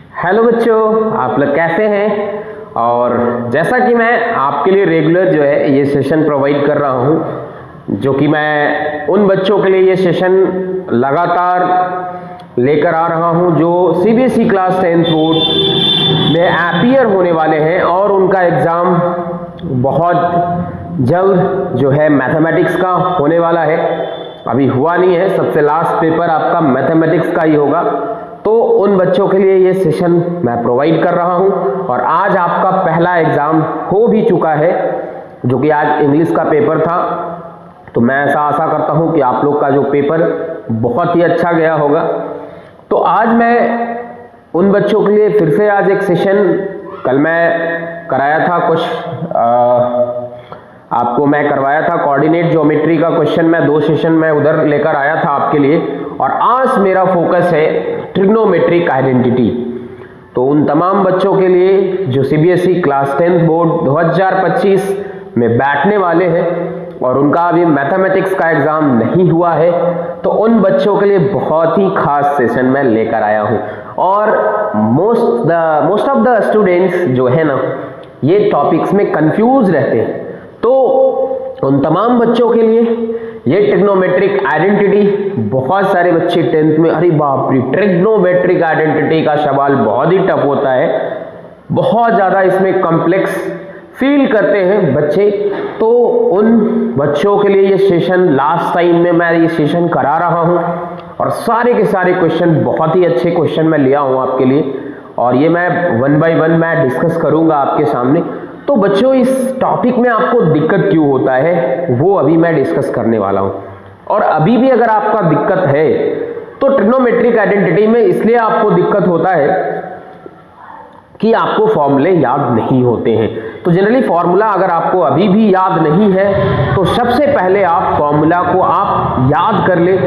Hello बच्चों, आप लोग कैसे हैं। और जैसा कि मैं आपके लिए रेगुलर जो है ये सेशन प्रोवाइड कर रहा हूं, जो कि मैं उन बच्चों के लिए ये सेशन लगातार लेकर आ रहा हूं जो सीबीएसई क्लास 10th बोर्ड में अपीयर होने वाले हैं और उनका एग्ज़ाम बहुत जल्द जो है मैथमेटिक्स का होने वाला है। अभी हुआ नहीं है, सबसे लास्ट पेपर आपका मैथमेटिक्स का ही होगा। तो उन बच्चों के लिए ये सेशन मैं प्रोवाइड कर रहा हूं और आज आपका पहला एग्ज़ाम हो भी चुका है, जो कि आज इंग्लिश का पेपर था। तो मैं ऐसा आशा करता हूं कि आप लोग का जो पेपर बहुत ही अच्छा गया होगा। तो आज मैं उन बच्चों के लिए फिर से आज एक सेशन, कल मैं कराया था कुछ आपको मैं करवाया था कोऑर्डिनेट ज्योमेट्री का क्वेश्चन, मैं 2 सेशन में उधर लेकर आया था आपके लिए। और आज मेरा फोकस है ट्रिग्नोमेट्रिक आइडेंटिटी। तो उन तमाम बच्चों के लिए जो सीबीएसई क्लास 10th बोर्ड 2025 में बैठने वाले हैं और उनका अभी मैथमेटिक्स का एग्जाम नहीं हुआ है, तो उन बच्चों के लिए बहुत ही खास सेशन मैं लेकर आया हूं। और मोस्ट ऑफ द स्टूडेंट्स जो है ना, ये टॉपिक्स में कंफ्यूज रहते हैं। तो उन तमाम बच्चों के लिए ये ट्रिग्नोमेट्रिक आइडेंटिटी, बहुत सारे बच्चे 10th में अरे बाप रे ट्रिग्नोमेट्रिक आइडेंटिटी का सवाल बहुत ही टफ होता है, बहुत ज़्यादा इसमें कॉम्प्लेक्स फील करते हैं बच्चे। तो उन बच्चों के लिए ये सेशन लास्ट टाइम में मैं ये सेशन करा रहा हूँ और सारे के सारे क्वेश्चन, बहुत ही अच्छे क्वेश्चन मैं लिया हूँ आपके लिए और ये मैं 1 by 1 मैं डिस्कस करूँगा आपके सामने। तो बच्चों, इस टॉपिक में आपको दिक्कत क्यों होता है वो अभी मैं डिस्कस करने वाला हूं। और अभी भी अगर आपका दिक्कत है तो ट्रिग्नोमेट्रिक आइडेंटिटी में इसलिए आपको दिक्कत होता है कि आपको फॉर्मूले याद नहीं होते हैं। तो जनरली फॉर्मूला अगर आपको अभी भी याद नहीं है तो सबसे पहले आप फॉर्मूला को आप याद कर ले,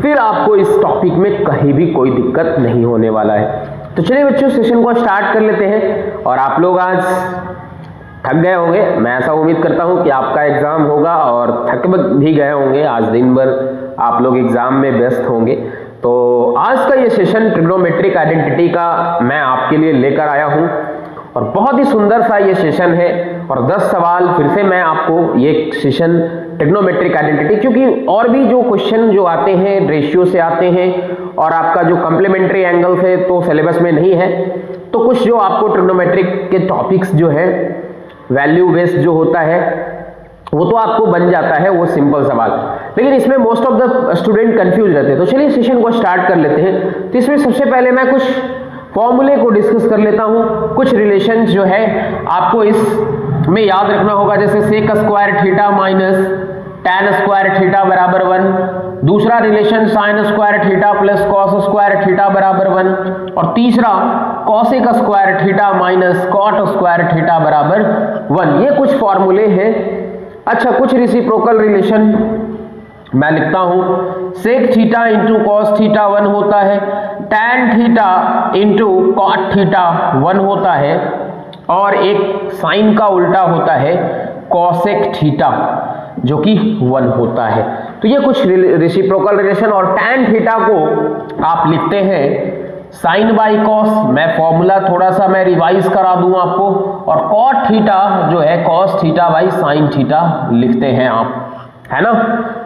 फिर आपको इस टॉपिक में कहीं भी कोई दिक्कत नहीं होने वाला है। तो चलिए बच्चों, सेशन को स्टार्ट कर लेते हैं। और आप लोग आज थक गए होंगे, मैं ऐसा उम्मीद करता हूं कि आपका एग्जाम होगा और थक भी गए होंगे, आज दिन भर आप लोग एग्जाम में व्यस्त होंगे। तो आज का ये सेशन ट्रिग्नोमेट्रिक आइडेंटिटी का मैं आपके लिए लेकर आया हूं और बहुत ही सुंदर सा ये सेशन है। और 10 सवाल फिर से मैं आपको ये सेशन ट्रिग्नोमेट्रिक आइडेंटिटी, क्योंकि और भी जो क्वेश्चन जो आते हैं रेशियो से आते हैं और आपका जो कॉम्प्लीमेंट्री एंगल से तो सिलेबस में नहीं है, तो कुछ जो आपको ट्रिग्नोमेट्रिक के टॉपिक्स जो है वैल्यू बेस्ड जो होता है वो तो आपको बन जाता है, वो सिंपल सवाल, लेकिन इसमें most of the student confuse रहते हैं। तो चलिए सेशन को स्टार्ट कर लेते हैं। तो इसमें सबसे पहले मैं कुछ फॉर्मूले को डिस्कस कर लेता हूं, कुछ रिलेशन जो है आपको इसमें याद रखना होगा, जैसे sec square theta minus tan square theta बराबर 1, दूसरा relation sine square theta plus cos square theta बराबर 1, और तीसरा cosec square theta minus cot square theta बराबर 1। ये कुछ फॉर्मूले हैं। अच्छा, कुछ रेसिप्रोकल रिलेशन मैं लिखता हूं। Sec theta into cos theta 1 होता है, tan theta into cot theta 1 होता है, और एक साइन का उल्टा होता है कॉसेक थीटा जो कि 1 होता है। तो ये कुछ रेसिप्रोकल रिलेशन। और टैन थीटा को आप लिखते हैं साइन बाई कॉस, मैं फॉर्मूला थोड़ा सा मैं रिवाइज करा दूं आपको, और कॉट थीटा जो है cos theta by sine theta लिखते हैं आप, है ना।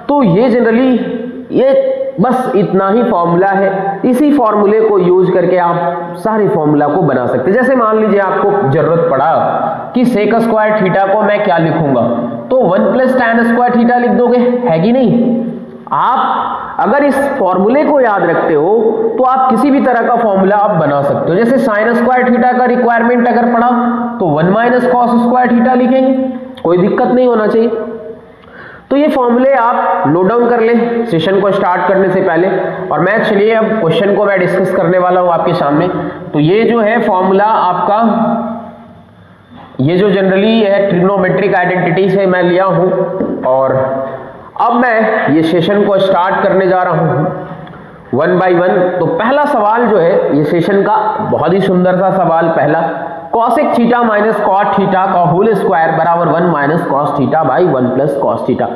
तो ये जनरली ये बस इतना ही फॉर्मूला है। इसी फॉर्मूले को यूज करके आप सारे फॉर्मूला को बना सकते हैं। जैसे मान लीजिए आपको जरूरत पड़ा कि सेक स्क्वायर थीटा को मैं क्या लिखूंगा, तो 1 प्लस टैन स्क्वायर थीटा लिख दोगे, है कि नहीं। आप अगर इस फॉर्मूले को याद रखते हो तो आप किसी भी तरह का फॉर्मूला आप बना सकते हो। जैसे साइन स्क्वायर थीटा का रिक्वायरमेंट अगर पड़ा तो 1 माइनस कॉस स्क्वायर थीटा लिखेंगे, कोई दिक्कत नहीं होना चाहिए। तो ये फॉर्मूले आप नोट डाउन कर लें सेशन को स्टार्ट करने से पहले। और मैं चलिए अब क्वेश्चन को मैं डिस्कस करने वाला हूं आपके सामने। तो ये जो है फॉर्मूला आपका, ये जो जनरली है ट्रिग्नोमेट्रिक आइडेंटिटी से मैं लिया हूं, और अब मैं ये सेशन को स्टार्ट करने जा रहा हूं 1 by 1। तो पहला सवाल जो है ये सेशन का बहुत ही सुंदर सा सवाल, पहला, cosec theta minus cot theta का होल स्क्वायर बराबर 1 minus cos theta by 1 plus cos theta.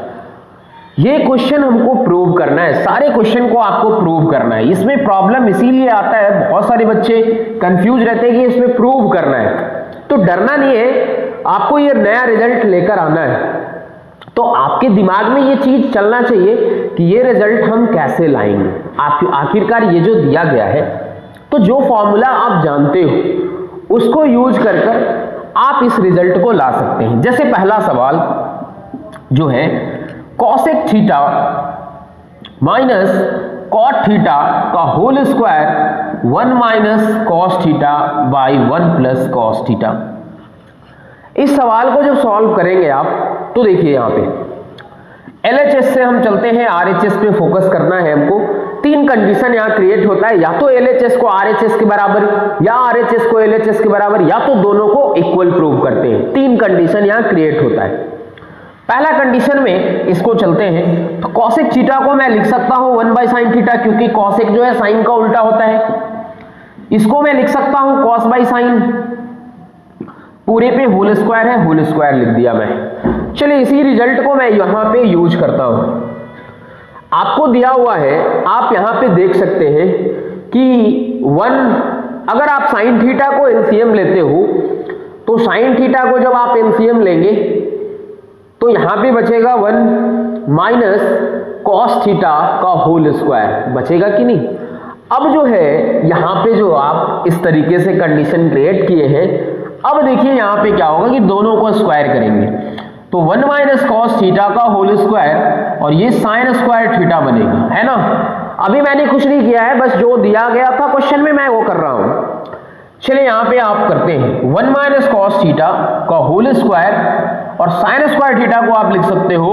ये क्वेश्चन हमको प्रूव करना है, सारे क्वेश्चन को आपको प्रूव करना है। इसमें प्रॉब्लम इसीलिए आता है, बहुत सारे बच्चे कंफ्यूज रहते हैं कि इसमें प्रूव करना है, तो डरना नहीं है, आपको ये नया रिजल्ट लेकर आना है। तो आपके दिमाग में ये चीज चलना चाहिए कि ये रिजल्ट हम कैसे लाएंगे। आखिरकार ये जो दिया गया है, तो जो फॉर्मूला आप जानते हो उसको यूज कर आप इस रिजल्ट को ला सकते हैं। जैसे पहला सवाल जो है cosec theta minus cot theta का whole square 1 minus cos theta by 1 plus cos theta. इस सवाल को जब सॉल्व करेंगे आप, तो देखिए यहां पे LHS से हम चलते हैं, RHS पे फोकस करना है हमको। तीन कंडीशन यहां क्रिएट होता है, या तो LHS को RHS के बराबर, या RHS को LHS के बराबर, या तो दोनों को इक्वल प्रूव करते हैं। तीन कंडीशन यहां क्रिएट होता है। पहला कंडीशन में इसको चलते हैं, तो कॉसेक थीटा को मैं लिख सकता हूं 1 बाई साइन थीटा, क्योंकि कॉसेक जो है साइन का उल्टा होता है। इसको मैं लिख सकता हूं कॉस बाई साइन, पूरे पे होल स्क्वायर है, होल स्क्वायर लिख दिया मैं। चलिए इसी रिजल्ट को मैं यहां पे यूज करता हूं। आपको दिया हुआ है, आप यहां पे देख सकते हैं कि 1, अगर आप साइन थीटा को एलसीएम लेते हो, तो साइन थीटा को जब आप एलसीएम लेंगे तो यहां पे बचेगा 1 माइनस कॉस थीटा का होल स्क्वायर, बचेगा कि नहीं। अब जो है यहां पे जो आप इस तरीके से कंडीशन क्रिएट किए हैं, अब देखिए यहां पे क्या होगा कि दोनों को स्क्वायर करेंगे, तो 1 माइनस कॉस थीटा का होल स्क्वायर और ये साइन स्क्वायर थीटा बनेगा, है ना। अभी मैंने कुछ नहीं किया है, बस जो दिया गया था क्वेश्चन में मैं वो कर रहा हूं। चलिए यहां पे आप करते हैं 1 माइनस कॉस थीटा का होल स्क्वायर और साइन स्क्वायर थीटा को आप लिख सकते हो।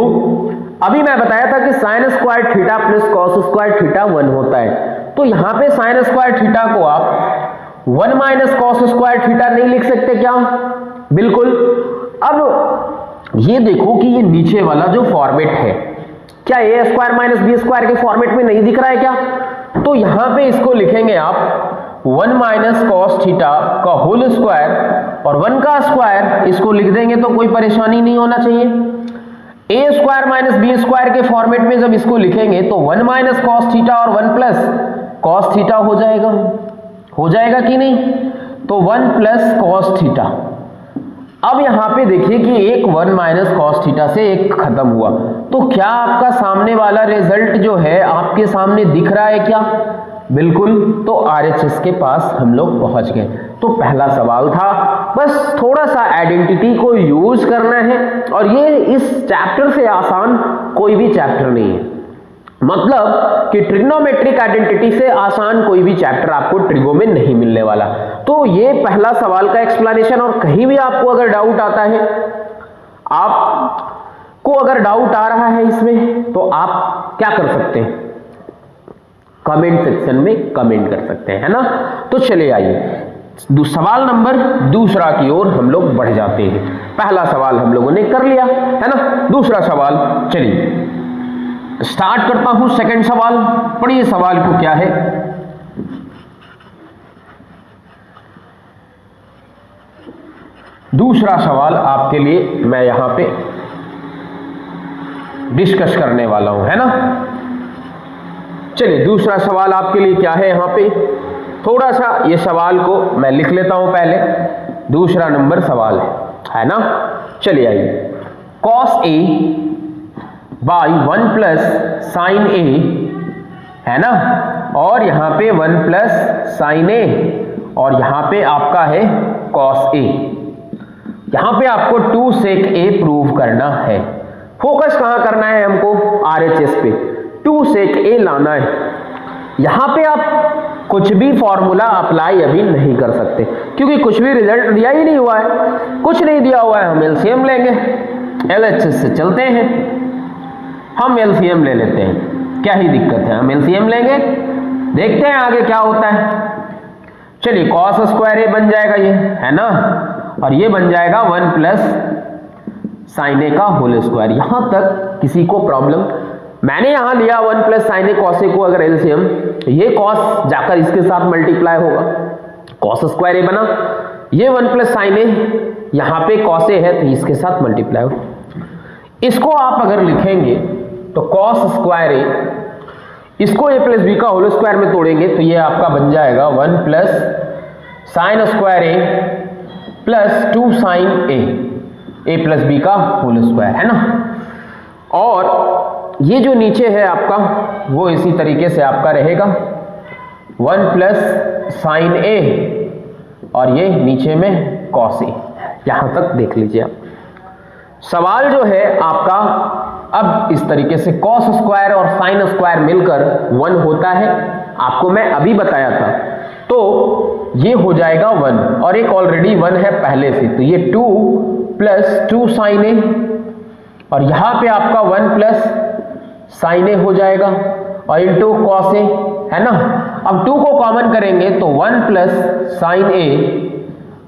अभी मैं बताया था कि sign square theta plus cos square theta 1 होता है, तो यहां पे साइन स्क्वायर थीटा को आप 1 माइनस कॉस स्क्वायर थीटा नहीं लिख सकते क्या? बिल्कुल। अब ये देखो कि ये नीचे वाला जो फॉर्मेट है, क्या ए स्क्वायर माइनस बी स्क्वायर के फॉर्मेट में नहीं दिख रहा है क्या? तो यहां पे इसको लिखेंगे आप 1 माइनस कॉस थीटा का होल स्क्वायर और 1 का स्क्वायर इसको लिख देंगे, तो कोई परेशानी नहीं होना चाहिए। ए स्क्वायर माइनस बी स्क्वायर के फॉर्मेट में जब इसको लिखेंगे तो 1 माइनस कॉस थीटा और 1 प्लस कॉस थीटा हो जाएगा कि नहीं? तो 1 प्लस कॉस थीटा। अब यहां पे देखिए कि एक 1 माइनस कॉस थीटा से एक खत्म हुआ, तो क्या आपका सामने वाला रिजल्ट जो है आपके सामने दिख रहा है क्या? बिल्कुल। तो RHS के पास हम लोग पहुंच गए। तो पहला सवाल था, बस थोड़ा सा आइडेंटिटी को यूज करना है, और ये इस चैप्टर से आसान कोई भी चैप्टर नहीं है। मतलब कि ट्रिग्नोमेट्रिक आइडेंटिटी से आसान कोई भी चैप्टर आपको ट्रिगो में नहीं मिलने वाला। तो ये पहला सवाल का एक्सप्लेनेशन, और कहीं भी आपको अगर डाउट आता है, आपको अगर डाउट आ रहा है इसमें, तो आप क्या कर सकते हैं? कमेंट सेक्शन में कमेंट कर सकते हैं, है ना। तो चले आइए सवाल नंबर दूसरा की ओर हम लोग बढ़ जाते हैं। पहला सवाल हम लोगों ने कर लिया, है ना। दूसरा सवाल, चलिए स्टार्ट करता हूं सेकंड सवाल। पढ़िए सवाल को क्या है। दूसरा सवाल आपके लिए मैं यहां पे डिस्कस करने वाला हूं, है ना। चलिए दूसरा सवाल आपके लिए क्या है, यहां पे थोड़ा सा ये सवाल को मैं लिख लेता हूं पहले। दूसरा नंबर सवाल है ना। चलिए आइए, cos A by 1 plus sine A, है ना, और यहां पे 1 प्लस साइन ए, और यहां पे आपका है कॉस ए। यहां पे आपको 2 सेक ए प्रूव करना है। फोकस कहां करना है हमको? RHS पे 2 सेक ए लाना है। यहां पे आप कुछ भी फॉर्मूला अप्लाई अभी नहीं कर सकते, क्योंकि कुछ भी रिजल्ट दिया ही नहीं हुआ है, कुछ नहीं दिया हुआ है। हम एलसीएम लेंगे, LHS से चलते हैं, हम एलसीएम ले लेते हैं, क्या ही दिक्कत है। हम एलसीएम लेंगे, देखते हैं आगे क्या होता है। चलिए कॉस स्क्वायर ए बन जाएगा ये, है ना, और ये बन जाएगा 1 प्लस साइन ए का होल स्क्वायर। यहां तक किसी को प्रॉब्लम? मैंने यहां लिया 1 plus sine A cos A को अगर एलसीएम, ये कॉस जाकर इसके साथ मल्टीप्लाई होगा, कॉस स्क्वायर ए बना। ये 1 प्लस साइन ए यहां पे कॉस ए है, तो इसके साथ मल्टीप्लाई होगा। इसको आप अगर लिखेंगे तो कॉस स्क्वायर ए, इसको ए प्लस बी का होल स्क्वायर में तोड़ेंगे तो ये आपका बन जाएगा 1 plus sign square A plus 2 sign A plus B का होल स्क्वायर, है ना। और ये जो नीचे है आपका वो इसी तरीके से आपका रहेगा 1 प्लस साइन ए और ये नीचे में कॉस ए। यहां तक देख लीजिए आप। सवाल जो है आपका अब इस तरीके से कॉस स्क्वायर और साइन स्क्वायर मिलकर 1 होता है, आपको मैं अभी बताया था। तो ये हो जाएगा 1 और एक ऑलरेडी 1 है पहले से, तो ये 2 प्लस 2 साइन ए और यहां पे आपका 1 प्लस साइन ए हो जाएगा और इंटू कॉस ए, है ना। अब 2 को कॉमन करेंगे तो 1 प्लस साइन ए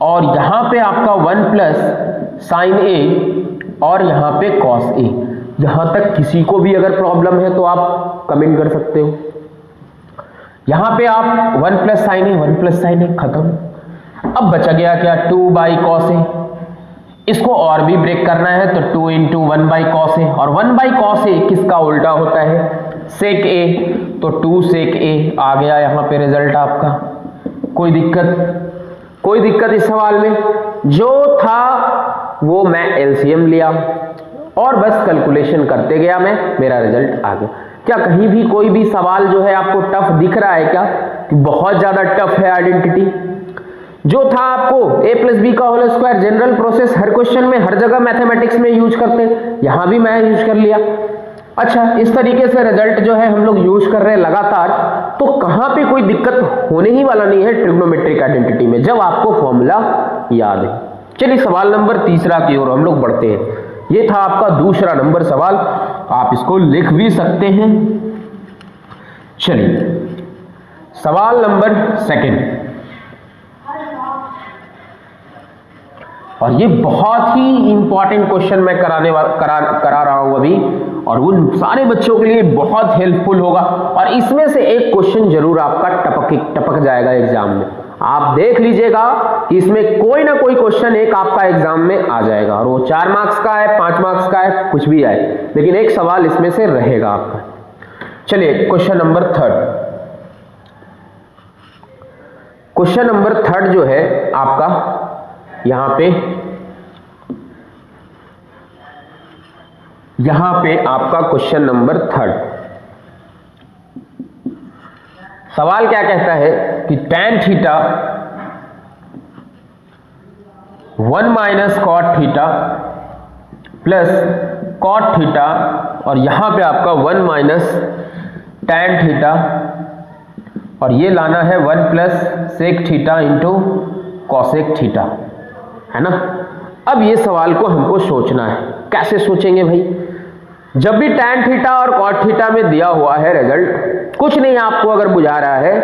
और यहां पे आपका 1 प्लस साइन ए और यहां पे कॉस ए। यहां तक किसी को भी अगर प्रॉब्लम है तो आप कमेंट कर सकते हो। यहां पे आप 1 प्लस साइन ए 1 प्लस साइन ए खत्म। अब बचा गया क्या 2 बाई कॉस ए। इसको और भी ब्रेक करना है तो 2 इंटू 1 बाई कॉस ए और 1 बाई कॉस ए किसका उल्टा होता है सेक ए, तो 2 सेक ए आ गया यहां पे रिजल्ट आपका। कोई दिक्कत इस सवाल में? जो था वो मैं एलसीएम लिया और बस कैलकुलेशन करते गया मैं, मेरा रिजल्ट आ गया। क्या कहीं भी कोई भी सवाल जो है आपको टफ दिख रहा है क्या कि बहुत ज्यादा टफ है आइडेंटिटी? जो था आपको ए प्लस बी का होल स्क्वायर जनरल प्रोसेस हर क्वेश्चन में हर जगह मैथमेटिक्स में यूज करते हैं, यहां भी मैं यूज कर लिया। अच्छा, इस तरीके से रिजल्ट जो है हम लोग यूज कर रहे हैं लगातार, तो कहां पे कोई दिक्कत होने ही वाला नहीं है ट्रिग्नोमेट्रिक आइडेंटिटी में, जब आपको फॉर्मूला याद है। चलिए सवाल नंबर 3 की ओर हम लोग बढ़ते हैं। ये था आपका दूसरा नंबर सवाल, आप इसको लिख भी सकते हैं। चलिए सवाल नंबर 2, और ये बहुत ही इंपॉर्टेंट क्वेश्चन मैं करा रहा हूं अभी, और उन सारे बच्चों के लिए बहुत हेल्पफुल होगा। और इसमें से एक क्वेश्चन जरूर आपका टपक जाएगा एग्जाम में। आप देख लीजिएगा कि इसमें कोई ना कोई क्वेश्चन एक आपका एग्जाम में आ जाएगा, और वो 4 मार्क्स का है 5 मार्क्स का है कुछ भी आए, लेकिन एक सवाल इसमें से रहेगा आपका। चलिए क्वेश्चन नंबर 3। क्वेश्चन नंबर 3 जो है आपका यहां पे आपका क्वेश्चन नंबर 3 सवाल क्या कहता है कि tan theta 1 minus cot theta plus cot theta और यहां पे आपका 1 माइनस tan थीटा और ये लाना है 1 plus sec theta into cosec theta, है ना। अब ये सवाल को हमको सोचना है। कैसे सोचेंगे भाई? जब भी tan थीटा और cot थीटा में दिया हुआ है रिजल्ट, कुछ नहीं आपको अगर बुझा रहा है,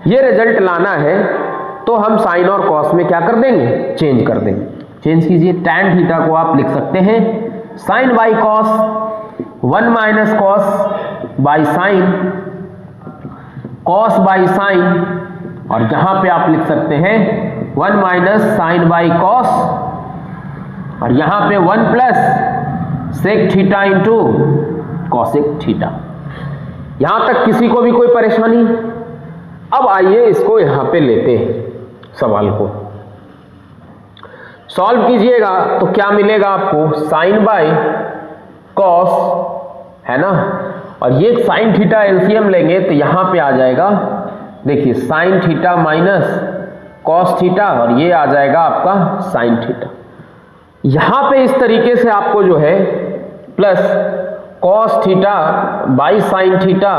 ये रिजल्ट लाना है तो हम साइन और कॉस में क्या कर देंगे? चेंज कर देंगे। चेंज कीजिए। tan थीटा को आप लिख सकते हैं sine by cos 1 minus cos by sine, cos by sine, और यहां पे आप लिख सकते हैं 1 माइनस साइन बाई कॉस और यहां पे 1 plus sec theta into cosec theta. यहां तक किसी को भी कोई परेशानी? अब आइए इसको यहां पे लेते हैं, सवाल को सॉल्व कीजिएगा तो क्या मिलेगा आपको? साइन बाई कॉस, है ना, और ये साइन थीटा एलसीएम लेंगे तो यहां पे आ जाएगा, देखिए sine theta minus cos theta और ये आ जाएगा आपका साइन थीटा। यहां पे इस तरीके से आपको जो है plus cos theta by sine theta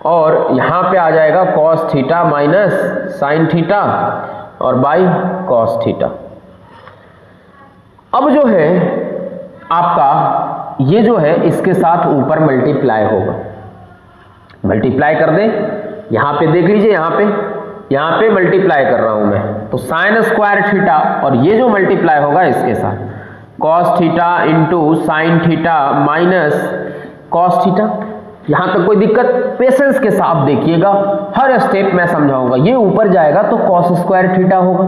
और यहां पे आ जाएगा cos theta minus sine theta और बाई कॉस थीटा। अब जो है आपका ये जो है इसके साथ ऊपर मल्टीप्लाई होगा, मल्टीप्लाई कर दें। यहां पे देख लीजिए, यहां पे मल्टीप्लाई कर रहा हूं मैं, तो साइन स्क्वायर थीटा और ये जो मल्टीप्लाई होगा इसके साथ cos theta into sine theta minus cos theta. यहां तक कोई दिक्कत? पेशेंस के साथ देखिएगा, हर स्टेप मैं समझाऊंगा। ये ऊपर जाएगा तो कॉस स्क्वायर थीटा होगा।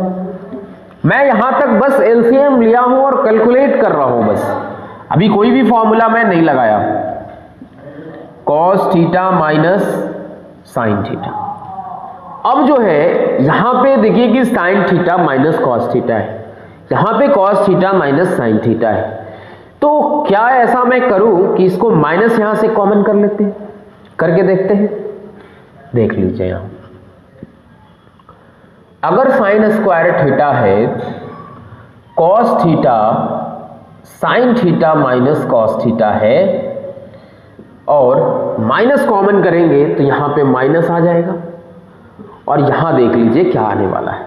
मैं यहां तक बस एलसीएम लिया हूं और कैलकुलेट कर रहा हूं बस, अभी कोई भी फॉर्मूला मैं नहीं लगाया। Cos theta minus sine theta. अब जो है यहां पे देखिए कि sine theta minus cos theta है, यहां पे cos theta minus sine theta है। तो क्या ऐसा मैं करूं कि इसको माइनस यहां से कॉमन कर लेते हैं, करके देखते हैं। देख लीजिए यहां, अगर साइन स्क्वायर थीटा है, cos theta sine theta minus cos theta है, और माइनस कॉमन करेंगे तो यहां पे माइनस आ जाएगा, और यहां देख लीजिए क्या आने वाला है,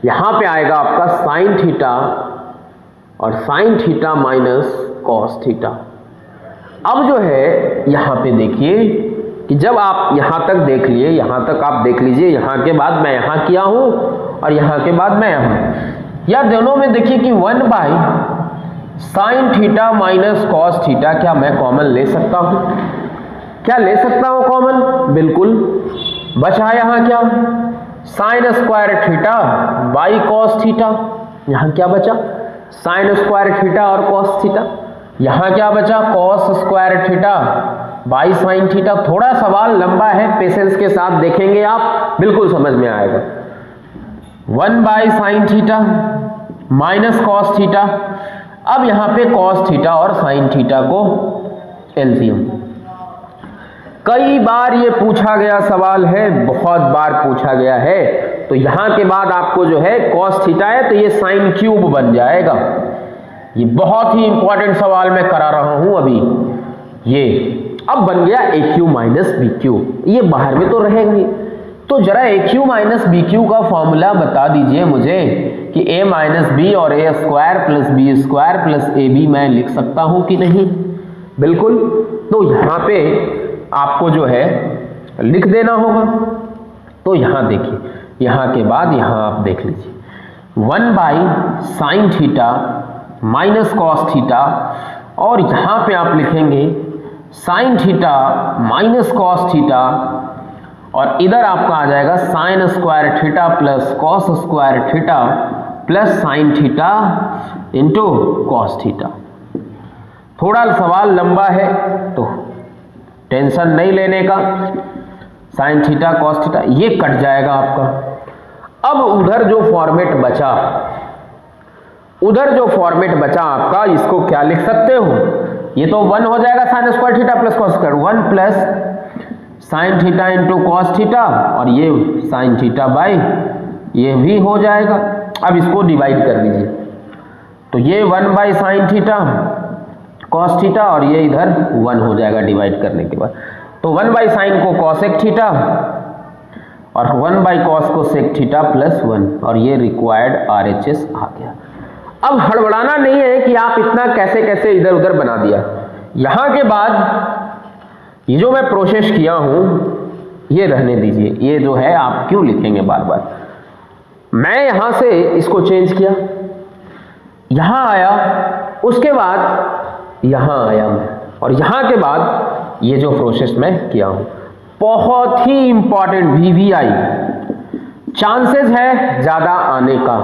यहां पे आएगा आपका साइन थीटा और sine theta minus cos theta. अब जो है यहां पे देखिए कि जब आप यहां तक देख लिए, यहां तक आप देख लीजिए, यहां के बाद मैं यहां किया हूं और यहां के बाद मैं यहां, या दोनों में देखिए कि 1 by sine theta minus cos theta क्या मैं कॉमन ले सकता हूं? क्या ले सकता हूं कॉमन? बिल्कुल। बचा यहां क्या, sign square theta by cos theta, यहां क्या बचा, साइन स्क्वायर थीटा और कॉस थीटा। यहां क्या बचा, cos square theta by sine theta. थोड़ा सवाल लंबा है, पेशेंस के साथ देखेंगे आप, बिल्कुल समझ में आएगा। 1 by sine theta minus cos theta. अब यहां पे कॉस थीटा और साइन थीटा को एलसीएम, कई बार ये पूछा गया सवाल है, बहुत बार पूछा गया है। तो यहां के बाद आपको जो है कॉस थीटा है तो ये साइन क्यूब बन जाएगा। ये बहुत ही इंपॉर्टेंट सवाल मैं करा रहा हूं अभी। ये अब बन गया A Q minus B Q, ये बाहर में तो रहेगा ही। तो जरा A Q minus B Q का फॉर्मूला बता दीजिए मुझे कि ए माइनस बी और A square plus B square plus A B मैं लिख सकता हूं कि नहीं? बिल्कुल। तो यहां पे आपको जो है लिख देना होगा। तो यहां देखिए, यहां के बाद यहां आप देख लीजिए 1 by sine theta minus cos theta, और यहां पे आप लिखेंगे sine theta minus cos theta, और इधर आपका आ जाएगा sign square theta plus cos square theta plus sine theta into cos theta. थोड़ा सवाल लंबा है तो टेंशन नहीं लेने का, साइन थीटा कॉस थीटा ये कट जाएगा आपका। अब उधर जो फॉर्मेट बचा, आपका, इसको क्या लिख सकते हो, ये तो 1 हो जाएगा sign square theta plus cos square, 1 plus sine theta into cos theta, और ये साइन थीटा बाई ये भी हो जाएगा। अब इसको डिवाइड कर दीजिए, तो ये 1 by sine theta cos theta, और ये इधर 1 हो जाएगा डिवाइड करने के बाद। तो 1 बाई साइन को कॉसेक थीटा और 1 बाई कॉस को सेक थीटा प्लस 1, और ये रिक्वायर्ड RHS आ गया। अब हड़बड़ाना नहीं है कि आप इतना कैसे कैसे इधर उधर बना दिया। यहां के बाद ये जो मैं प्रोसेस किया हूं ये रहने दीजिए, ये जो है आप क्यों लिखेंगे बार बार। मैं यहां से इसको चेंज किया, यहां आया, उसके बाद यहां आया मैं, और यहां के बाद ये जो प्रोसेस मैं किया हूं, बहुत ही इंपॉर्टेंट VVI, चांसेस है ज्यादा आने का,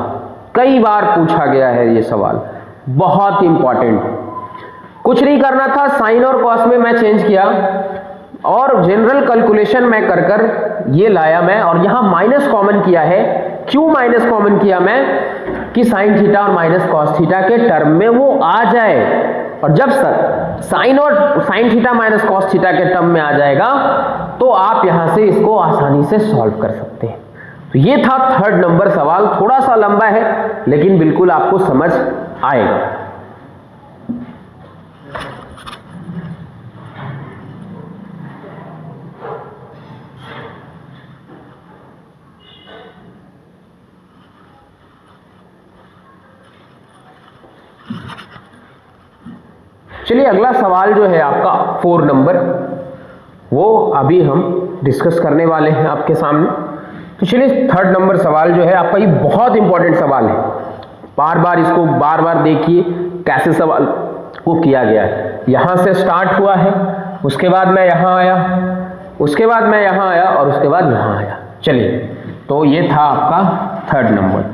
कई बार पूछा गया है ये सवाल, बहुत इंपॉर्टेंट। कुछ नहीं करना था, साइन और कॉस में मैं चेंज किया और जनरल कैलकुलेशन में कर कर ये लाया मैं, और यहां माइनस कॉमन किया है। क्यों माइनस कॉमन किया मैं? कि साइन थीटा और माइनस कॉस थीटा के टर्म में वो आ जाए, और जब sine theta minus cos theta के टर्म में आ जाएगा तो आप यहां से इसको आसानी से सॉल्व कर सकते हैं। तो ये था 3rd नंबर सवाल, थोड़ा सा लंबा है लेकिन बिल्कुल आपको समझ आएगा। चलिए अगला सवाल जो है आपका 4 नंबर, वो अभी हम डिस्कस करने वाले हैं आपके सामने। तो चलिए 3rd नंबर सवाल जो है आपका, ये बहुत इंपॉर्टेंट सवाल है, बार बार इसको बार बार देखिए कैसे सवाल को किया गया है। यहां से स्टार्ट हुआ है, उसके बाद मैं यहां आया, उसके बाद मैं यहां आया, और उसके बाद यहां आया। चलिए, तो ये था आपका 3rd नंबर।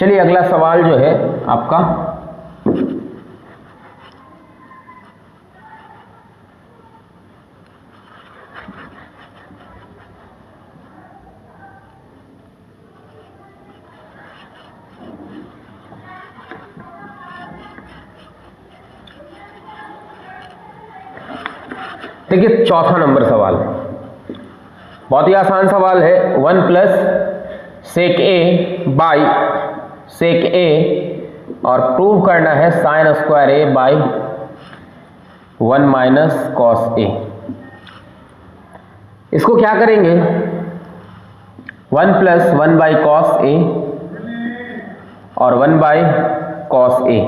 चलिए अगला सवाल जो है आपका, देखिए चौथा नंबर सवाल, बहुत ही आसान सवाल है। 1 plus sec A by sec ए और प्रूव करना है sine square A by 1 minus cos A. इसको क्या करेंगे, 1 प्लस 1 बाई कॉस ए और 1 बाई कॉस ए,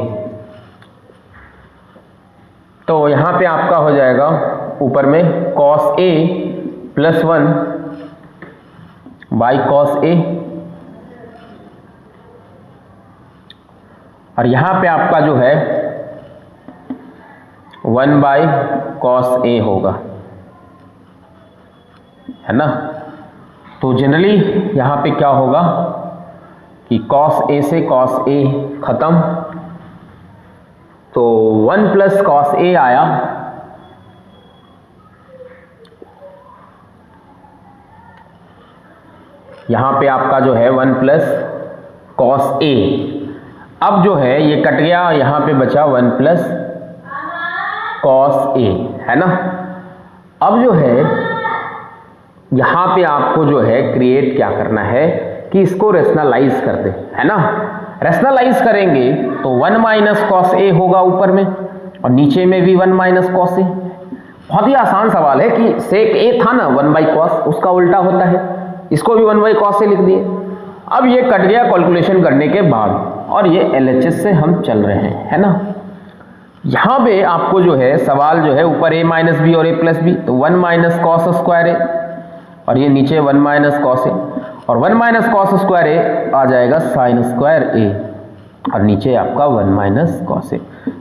तो यहां पे आपका हो जाएगा ऊपर में cos A plus 1 by cos A, और यहां पे आपका जो है 1 बाई कॉस ए होगा, है ना। तो जनरली यहां पे क्या होगा कि कॉस ए से कॉस ए खत्म, तो 1 प्लस कॉस ए आया, यहां पे आपका जो है 1 प्लस कॉस ए, अब जो है ये कट गया, यहां पे बचा 1 प्लस कॉस ए, है ना। अब जो है यहां पे आपको जो है क्रिएट क्या करना है कि इसको रेशनलाइज कर दे, है ना। रेशनलाइज करेंगे तो 1 माइनस कॉस ए होगा ऊपर में और नीचे में भी 1 माइनस कॉस ए। बहुत ही आसान सवाल है कि सेक ए था ना 1 बाई कॉस, उसका उल्टा होता है, इसको भी 1 बाई कॉस से लिख दिए। अब ये कट गया कैलकुलेशन करने के बाद, और ये एलएचएस से हम चल रहे हैं, है ना। यहां पे आपको जो है सवाल जो है ऊपर ए माइनस बी और ए प्लस बी, तो 1 माइनस कॉस स्क्वायर ए और ये नीचे 1 माइनस कॉस ए, और 1 माइनस कॉस स्क्वायर ए आ जाएगा साइन स्क्वायर ए, और नीचे आपका 1 माइनस कॉस ए।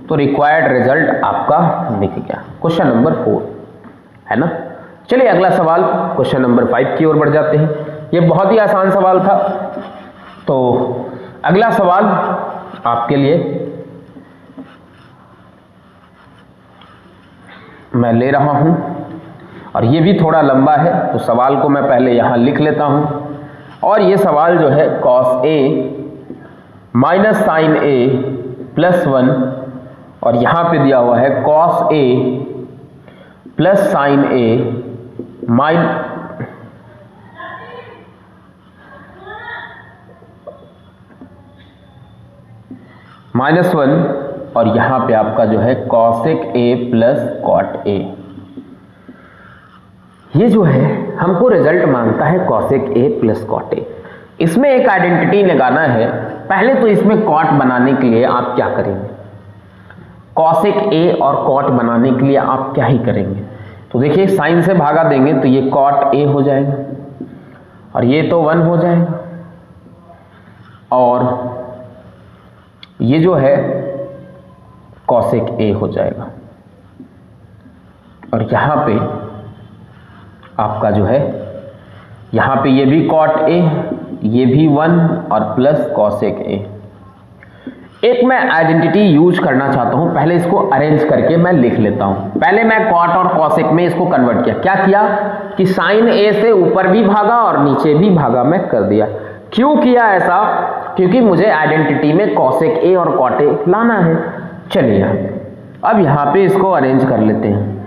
तो रिक्वायर्ड रिजल्ट आपका निकल गया, क्वेश्चन नंबर 4, है ना। चलिए अगला सवाल क्वेश्चन नंबर 5 की ओर बढ़ जाते हैं। ये बहुत ही आसान सवाल था, तो अगला सवाल आपके लिए मैं ले रहा हूं, और ये भी थोड़ा लंबा है, तो सवाल को मैं पहले यहां लिख लेता हूं। और ये सवाल जो है cos A minus sine A plus 1, और यहां पे दिया हुआ है cos A plus sine A minus 1, और यहां पे आपका जो है cosec A plus cot A. ये जो है हमको रिजल्ट मांगता है cosec A plus cot A. इसमें एक आइडेंटिटी लगाना है। पहले तो इसमें कॉट बनाने के लिए आप क्या करेंगे, कॉसेक ए और कॉट बनाने के लिए आप क्या ही करेंगे, तो देखिए साइन से भागा देंगे तो ये कॉट ए हो जाएगा, और ये तो 1 हो जाएगा, और ये जो है कॉसेक ए हो जाएगा, और यहां पे आपका जो है यहां पे ये भी कॉट ए, ये भी 1 और प्लस कॉसेक ए। एक मैं आइडेंटिटी यूज करना चाहता हूं, पहले इसको अरेंज करके मैं लिख लेता हूं। पहले मैं कॉट और कॉसेक में इसको कन्वर्ट किया, क्या किया कि साइन ए से ऊपर भी भागा और नीचे भी भागा मैं कर दिया। क्यों किया ऐसा, क्योंकि मुझे आइडेंटिटी में कॉसेक ए और कॉट ए लाना है। चलिए अब यहां पे इसको अरेंज कर लेते हैं,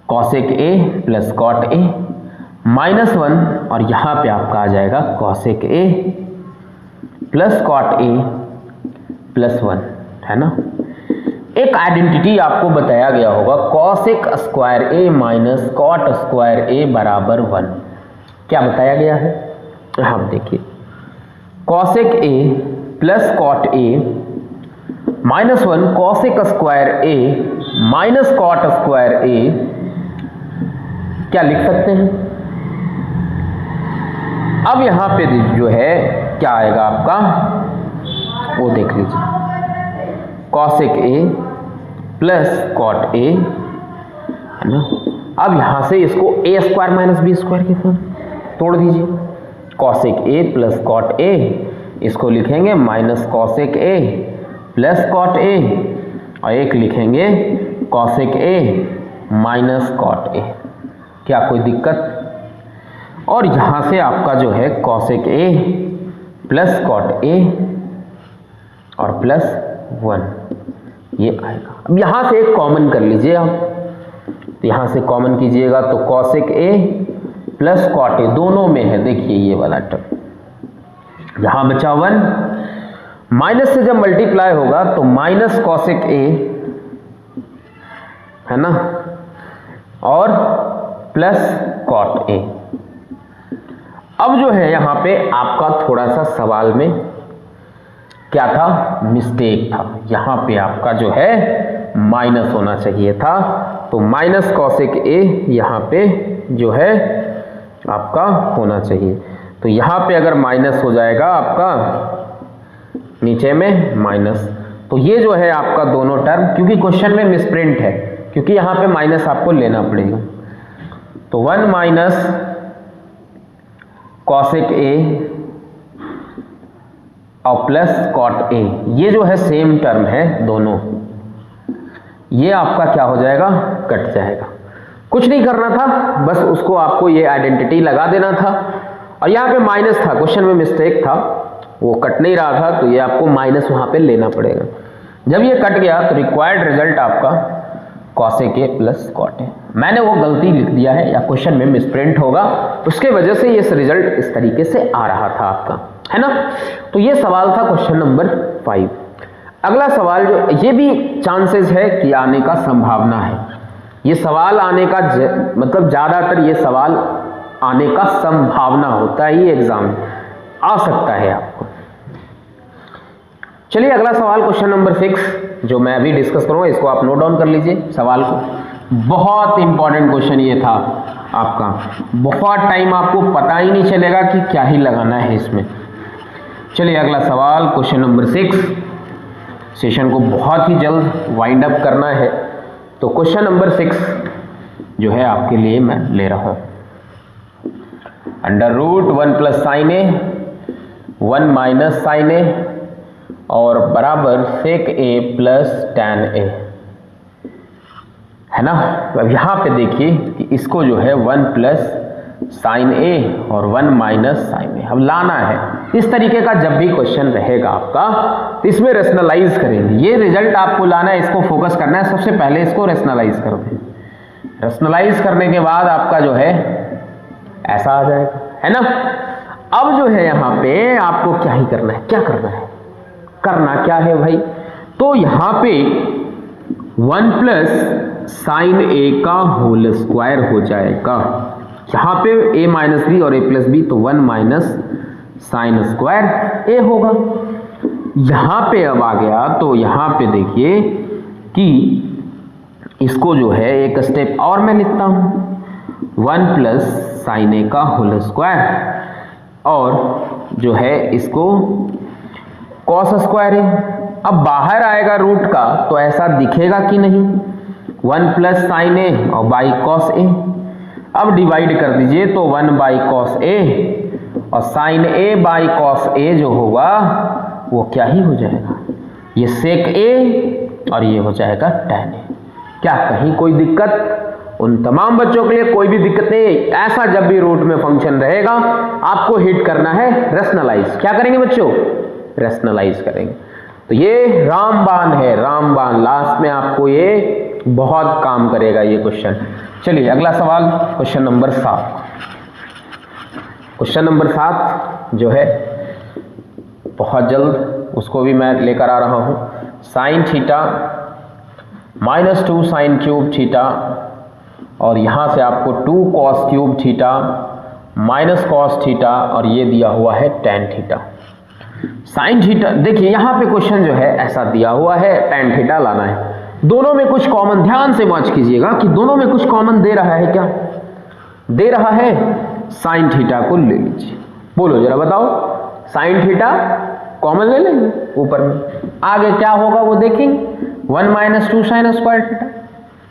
cosec A plus cot A minus 1, और यहां पे आपका आ जाएगा cosec A plus cot A plus 1, है ना। एक आइडेंटिटी आपको बताया गया होगा cosec square A minus cot square A बराबर 1। क्या बताया गया है, हम देखिए cosec A plus cot A minus 1 cosec square A minus cot square A, क्या लिख सकते हैं। अब यहां पे जो है क्या आएगा आपका, वो देख लीजिए, cosec A plus cot A, है ना। अब यहां से इसको A square minus B square के फॉर्म तोड़ दीजिए, cosec A plus cot A, इसको लिखेंगे minus cosec A plus cot A, और एक लिखेंगे cosec A minus cot A. क्या कोई दिक्कत? और यहां से आपका जो है cosec A plus cot A और प्लस 1 ये आएगा। अब यहां से एक कॉमन कर लीजिए आप, तो यहां से कॉमन कीजिएगा तो cosec A plus cot A दोनों में है, देखिए ये वाला टर्म, यहां बचा 1, माइनस से जब मल्टीप्लाई होगा तो माइनस कॉसेक ए है ना, और प्लस कॉट ए। अब जो है यहां पे आपका थोड़ा सा सवाल में क्या था, मिस्टेक था, यहां पे आपका जो है माइनस होना चाहिए था, तो माइनस कॉसेक ए यहां पे जो है आपका होना चाहिए। तो यहां पे अगर माइनस हो जाएगा आपका नीचे में माइनस, तो ये जो है आपका दोनों टर्म, क्योंकि क्वेश्चन में मिसप्रिंट है, क्योंकि यहां पे माइनस आपको लेना पड़ेगा, तो 1 माइनस कॉसेक ए और प्लस कॉट ए, ये जो है सेम टर्म है दोनों, ये आपका क्या हो जाएगा, कट जाएगा। कुछ नहीं करना था, बस उसको आपको ये आइडेंटिटी लगा देना था, और यहाँ पे माइनस था, क्वेश्चन में मिस्टेक था, वो कट नहीं रहा था, तो ये आपको माइनस वहां पे लेना पड़ेगा। जब ये कट गया तो रिक्वायर्ड रिजल्ट आपका cosec A plus cot A. मैंने वो गलती लिख दिया है, या क्वेश्चन में मिसप्रिंट होगा, उसके वजह से ये रिजल्ट इस तरीके से आ रहा था आपका, है ना। तो ये सवाल था क्वेश्चन नंबर 5। अगला सवाल जो ये भी चांसेस है कि आने का संभावना है, ये सवाल आने का मतलब ज्यादातर ये सवाल आने का संभावना होता है, ये एग्जाम में आ सकता है आपको। चलिए अगला सवाल क्वेश्चन नंबर 6 जो मैं अभी डिस्कस करूंगा, इसको आप नोट डाउन कर लीजिए सवाल को। बहुत इंपॉर्टेंट क्वेश्चन ये था आपका, बहुत टाइम आपको पता ही नहीं चलेगा कि क्या ही लगाना है इसमें। चलिए अगला सवाल क्वेश्चन नंबर 6, सेशन को बहुत ही जल्द वाइंड अप करना है, तो क्वेश्चन नंबर 6 जो है आपके लिए मैं ले रहा हूं, अंडर रूट 1 प्लस साइन ए 1 माइनस साइन ए और बराबर सेक ए प्लस टैन ए, है ना। अब यहां पे देखिए कि इसको जो है 1 प्लस साइन ए और 1 माइनस साइन ए अब लाना है। इस तरीके का जब भी क्वेश्चन रहेगा आपका तो इसमें रेशनलाइज करेंगे, ये रिजल्ट आपको लाना है, इसको फोकस करना है। सबसे पहले इसको रेशनलाइज कर दें, रेशनलाइज करने के बाद आपका जो है ऐसा आ जाएगा, है ना। अब जो है यहां पे आपको क्या ही करना है, क्या करना है, करना क्या है भाई, तो यहां पे 1 प्लस साइन ए का होल स्क्वायर हो जाएगा, यहां पे a माइनस बी और a प्लस बी, तो 1 माइनस साइन स्क्वायर ए होगा। यहां पे अब आ गया तो यहां पे देखिए कि इसको जो है एक स्टेप और मैं लिखता हूं, 1 प्लस साइन ए का होल स्क्वायर और जो है इसको कॉस स्क्वायर है। अब बाहर आएगा रूट का तो ऐसा दिखेगा कि नहीं, 1 प्लस साइन ए और बाई कॉस ए। अब डिवाइड कर दीजिए तो 1 बाई कॉस ए और साइन ए बाई कॉस ए जो होगा वो क्या ही हो जाएगा, ये सेक ए और ये हो जाएगा टैन ए। क्या कहीं कोई दिक्कत? उन तमाम बच्चों के लिए कोई भी दिक्कत नहीं। ऐसा जब भी रूट में फंक्शन रहेगा आपको हिट करना है रेशनलाइज। क्या करेंगे बच्चों? रेशनलाइज करेंगे। तो ये रामबाण है, रामबाण, लास्ट में आपको ये बहुत काम करेगा ये क्वेश्चन। चलिए अगला सवाल क्वेश्चन नंबर 7। क्वेश्चन नंबर 7 जो है बहुत जल्द उसको भी मैं लेकर आ रहा हूं। Sine theta minus 2 sine cube theta और यहां से आपको 2 cos cube theta minus cos theta और ये दिया हुआ है टैन थीटा। साइन थीटा देखिए यहां पे क्वेश्चन जो है ऐसा दिया हुआ है, टैन थीटा लाना है। दोनों में कुछ कॉमन, ध्यान से वॉच कीजिएगा कि दोनों में कुछ कॉमन दे रहा है। क्या दे रहा है? साइन थीटा को ले लीजिए, बोलो जरा बताओ। साइन थीटा कॉमन ले लेंगे ऊपर में, आगे क्या होगा वो देखेंगे। 1 माइनस 2 साइन स्क्वायर थीटा,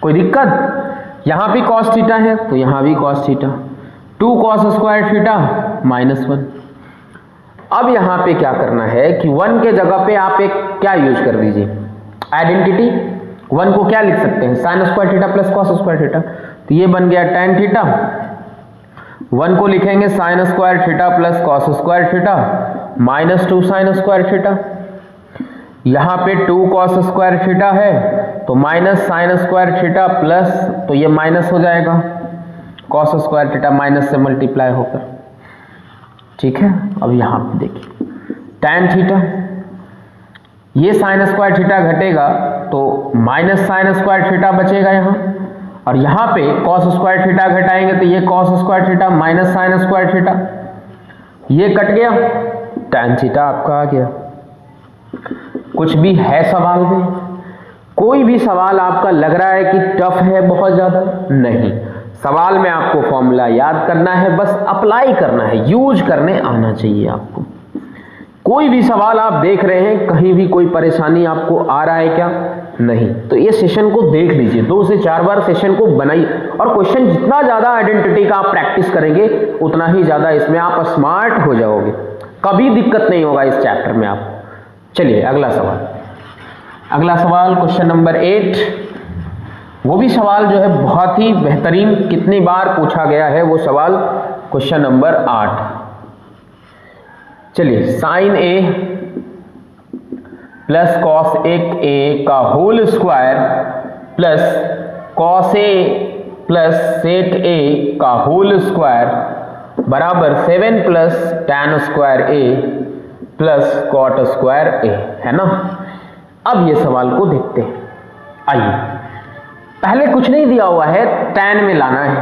कोई दिक्कत? यहां भी कॉस थीटा है तो यहां भी cos theta, 2 cos square theta -1। अब यहां पे क्या करना है कि 1 के जगह पे आप एक क्या यूज कर दीजिए, आइडेंटिटी। 1 को क्या लिख सकते हैं, sign square theta plus cos square theta, तो ये बन गया tan थीटा। 1 को लिखेंगे sign square theta plus cos square theta -2 sign square theta. यहां पे 2 कॉस स्क्वायर थीटा है तो minus sign square theta plus, तो ये माइनस हो जाएगा कॉस स्क्वायर थीटा माइनस से मल्टीप्लाई होकर, ठीक है। अब यहां पे देखिए tan थीटा, ये साइन स्क्वायर थीटा घटेगा तो माइनस साइन स्क्वायर थीटा बचेगा यहां, और यहां पे कॉस स्क्वायर थीटा घटाएंगे तो ये cos square theta minus sign square theta, ये कट गया, tan थीटा आपका आ गया। कुछ भी है सवाल में, कोई भी सवाल आपका लग रहा है कि टफ है बहुत ज्यादा, नहीं, सवाल में आपको फॉर्मूला याद करना है, बस अप्लाई करना है, यूज करने आना चाहिए आपको। कोई भी सवाल आप देख रहे हैं, कहीं भी कोई परेशानी आपको आ रहा है क्या, नहीं, तो ये सेशन को देख लीजिए, 2 से 4 बार सेशन को बनाइए, और क्वेश्चन जितना ज्यादा आइडेंटिटी का आप प्रैक्टिस करेंगे उतना ही ज्यादा इसमें आप स्मार्ट हो जाओगे, कभी दिक्कत नहीं होगा इस चैप्टर में आपको। चलिए अगला सवाल क्वेश्चन नंबर 8, वो भी सवाल जो है बहुत ही बेहतरीन, कितनी बार पूछा गया है वो सवाल, क्वेश्चन नंबर 8। चलिए, sign A plus cos A का whole square plus cos A plus sec ए का होल स्क्वायर बराबर 7 प्लस tan स्क्वायर ए प्लस कॉट स्क्वायर ए, है ना। अब ये सवाल को देखते हैं। आइए, पहले कुछ नहीं दिया हुआ है, tan में लाना है,